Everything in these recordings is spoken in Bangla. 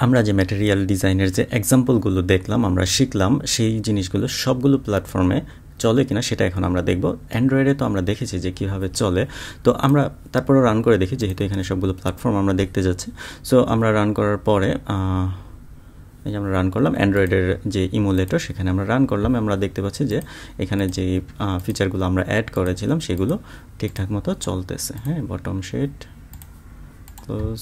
আমরা যে ম্যাটেরিয়াল ডিজাইনের যে এক্সাম্পলগুলো দেখলাম, আমরা শিখলাম, সেই জিনিসগুলো সবগুলো প্ল্যাটফর্মে চলে কিনা সেটা এখন আমরা দেখব। অ্যান্ড্রয়েডে তো আমরা দেখেছি যে কীভাবে চলে, তো আমরা তারপরেও রান করে দেখি, যেহেতু এখানে সবগুলো প্ল্যাটফর্ম আমরা দেখতে যাচ্ছি। সো আমরা রান করার পরে এই যে আমরা রান করলাম অ্যান্ড্রয়েডের যে ইমুলেটর, সেখানে আমরা রান করলাম, আমরা দেখতে পাচ্ছি যে এখানে যে ফিচারগুলো আমরা অ্যাড করেছিলাম সেগুলো ঠিকঠাক মতো চলতেছে। হ্যাঁ, bottom shade, close,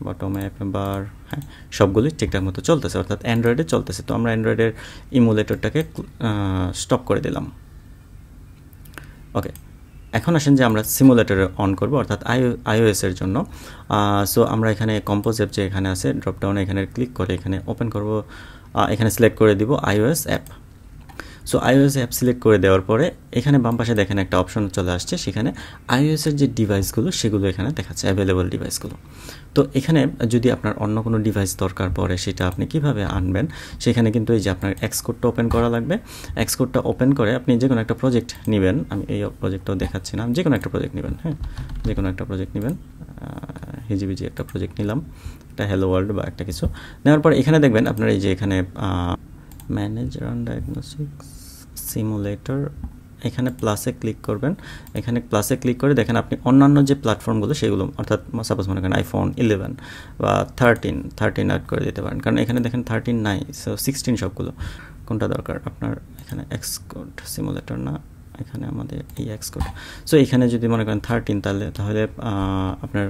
bottom app bar, হ্যাঁ, সবগুলোই ঠিকঠাক মতো চলতেছে, অর্থাৎ অ্যান্ড্রয়েডে চলতেছে। তো আমরা অ্যান্ড্রয়েডের ইমুলেটরটাকে স্টপ করে দিলাম। ওকে, এখন আসেন যে আমরা সিমুলেটরে অন করব, অর্থাৎ iOS-এর জন্য। সো আমরা এখানে কম্পোজ অ্যাপ যে এখানে আছে, ড্রপডাউনে এখানে ক্লিক করে এখানে ওপেন করব, এখানে সিলেক্ট করে দিব iOS app. So iOS app select করে দেওয়ার পরে এখানে বাম পাশে দেখেন একটা অপশন চলে আসছে, সেখানে iOS-এর যে ডিভাইসগুলো সেগুলো এখানে দেখাচ্ছে, অ্যাভেলেবল ডিভাইসগুলো। তো এখানে যদি আপনার অন্য কোনো ডিভাইস দরকার পড়ে, সেটা আপনি কিভাবে আনবেন, সেখানে কিন্তু এই যে আপনার এক্সকোডটা ওপেন করা লাগবে। এক্সকোডটা ওপেন করে আপনি যে কোনো একটা প্রজেক্ট নেবেন, আমি এই প্রজেক্টটাও দেখাচ্ছি না, যে কোনো একটা প্রজেক্ট নেবেন। হ্যাঁ, যে কোনো একটা প্রজেক্ট নেবেন, হিজিবিজি একটা প্রজেক্ট নিলাম, একটা হ্যালো ওয়ার্ল্ড বা একটা কিছু নেওয়ার পর এখানে দেখবেন আপনার এই যে এখানে ম্যানেজ রান ডায়াগনস্টিক্স সিমুলেটর, এখানে প্লাসে ক্লিক করবেন। এখানে প্লাসে ক্লিক করে দেখেন আপনি অন্যান্য যে প্ল্যাটফর্মগুলো সেগুলো, অর্থাৎ সাপোজ মনে করেন iPhone 11 বা 13 অ্যাড করে দিতে পারেন, কারণ এখানে দেখেন 13 নাই, সো 16 সবগুলো। কোনটা দরকার আপনার? এখানে এক্সকোড সিমুলেটর না, এখানে আমাদের এই এক্সকোড। সো এখানে যদি মনে করেন 13, তাহলে আপনার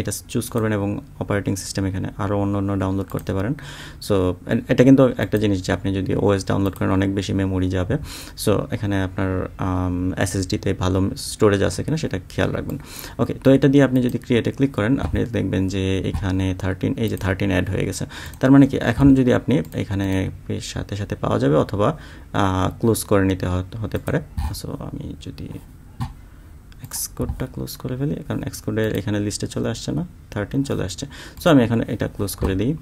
এটা চুজ করবেন এবং অপারেটিং সিস্টেম এখানে আরও অন্য অন্য ডাউনলোড করতে পারেন। সো এটা কিন্তু একটা জিনিস যে আপনি যদি ওএস ডাউনলোড করেন অনেক বেশি মেমোরি যাবে। সো এখানে আপনার এসএসডিতে ভালো স্টোরেজ আছে কিনা সেটা খেয়াল রাখবেন। ওকে, তো এটা দিয়ে আপনি যদি ক্রিয়েটে ক্লিক করেন, আপনি দেখবেন যে এখানে 13, এই যে 13 অ্যাড হয়ে গেছে। তার মানে কি এখন যদি আপনি এখানে সাথে সাথে পাওয়া যাবে, অথবা ক্লোজ করে নিতে হতে পারে। সো আমি যদি এক্সকোডটা ক্লোজ করে ফেলি, কারণ এক্সকোডের এখানে লিস্টে চলে আসছে না, 13 চলে আসছে। সো আমি এখানে এটা ক্লোজ করে দিই,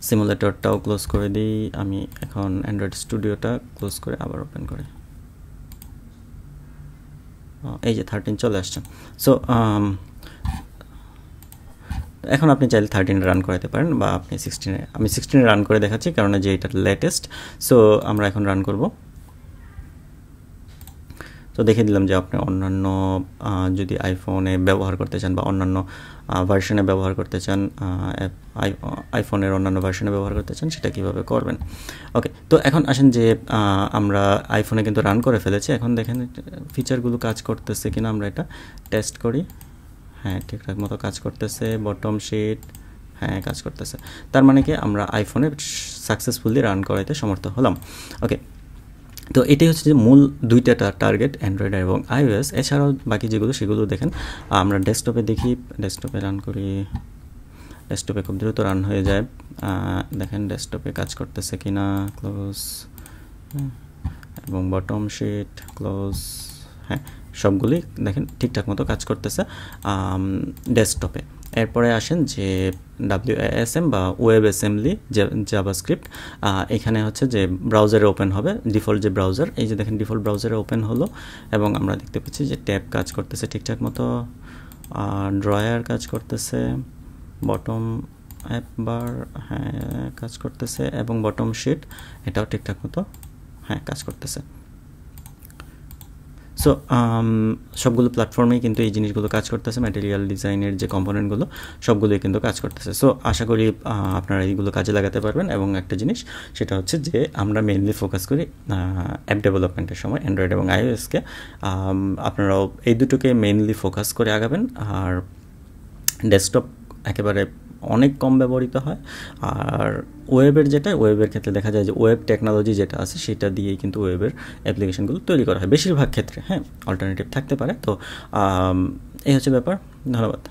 সিমুলেটরটাও ক্লোজ করে দিই। আমি এখন অ্যান্ড্রয়েড স্টুডিওটা ক্লোজ করে আবার ওপেন করি, এই যে 13 চলে আসছে। সো এখন আপনি চাইলে 13 রান করাতে পারেন, বা আপনি 16, আমি 16 রান করে দেখাচ্ছি কারণ যে এটা লেটেস্ট। সো আমরা এখন রান করব। তো দেখে দিলাম যে আপনি অন্যান্য যদি আইফোনে ব্যবহার করতে চান বা অন্যান্য ভার্সনে ব্যবহার করতে চান, আইফোনের অন্যান্য ভার্সনে ব্যবহার করতে চান, সেটা কীভাবে করবেন। ওকে, তো এখন আসেন যে আমরা আইফোনে কিন্তু রান করে ফেলেছি। এখন দেখেন ফিচারগুলো কাজ করতেছে কিনা, আমরা এটা টেস্ট করি। হ্যাঁ, ঠিকঠাক মতো কাজ করতেছে। বটম শেড, হ্যাঁ, কাজ করতেছে। তার মানে কি আমরা আইফোনে সাকসেসফুলি রান করাইতে সমর্থ হলাম। ওকে, তো এটাই হচ্ছে যে মূল দুইটা টার্গেট, অ্যান্ড্রয়েড এবং iOS। এছাড়াও বাকি যেগুলো সেগুলো দেখেন আমরা ডেস্কটপে দেখি, ডেস্কটপে রান করি, ডেস্কটপে খুব দ্রুত রান হয়ে যায়। দেখেন ডেস্কটপে কাজ করতেছে কিনা, ক্লোজ, এবং বটম শেড, ক্লোজ, হ্যাঁ, সবগুলি দেখেন ঠিকঠাক মতো কাজ করতেছে ডেস্কটপে। এরপরে আসেন যে WASM বা ওয়েব অ্যাসেম্বলি জাভাস্ক্রিপ্ট, এখানে হচ্ছে যে ব্রাউজারে ওপেন হবে, ডিফল্ট যে ব্রাউজার, এই যে দেখেন ডিফল্ট ব্রাউজারে ওপেন হলো, এবং আমরা দেখতে পাচ্ছি যে ট্যাব কাজ করতেছে ঠিকঠাক মতো, ড্রয়ার কাজ করতেছে, বটম অ্যাপ বার, হ্যাঁ, কাজ করতেছে, এবং বটম শিট এটাও ঠিকঠাক মতো, হ্যাঁ, কাজ করতেছে। সো সবগুলো প্ল্যাটফর্মেই কিন্তু এই জিনিসগুলো কাজ করতেছে, ম্যাটেরিয়াল ডিজাইনের যে কম্পোনেন্টগুলো সবগুলোই কিন্তু কাজ করতেছে। সো আশা করি আপনারা এইগুলো কাজে লাগাতে পারবেন। এবং একটা জিনিস সেটা হচ্ছে যে আমরা মেইনলি ফোকাস করি অ্যাপ ডেভেলপমেন্টের সময় অ্যান্ড্রয়েড এবং iOS-কে, আপনারাও এই দুটোকে মেইনলি ফোকাস করে আগাবেন। আর ডেস্কটপ একেবারে অনেক কম ব্যবহৃত হয়, আর ওয়েবের ওয়েবের ক্ষেত্রে দেখা যায় যে ওয়েব টেকনোলজি যেটা আছে সেটা দিয়েই কিন্তু ওয়েবের অ্যাপ্লিকেশনগুলো তৈরি করা হয় বেশিরভাগ ক্ষেত্রে। হ্যাঁ, অল্টারনেটিভ থাকতে পারে। তো এই হচ্ছে ব্যাপার। ধন্যবাদ।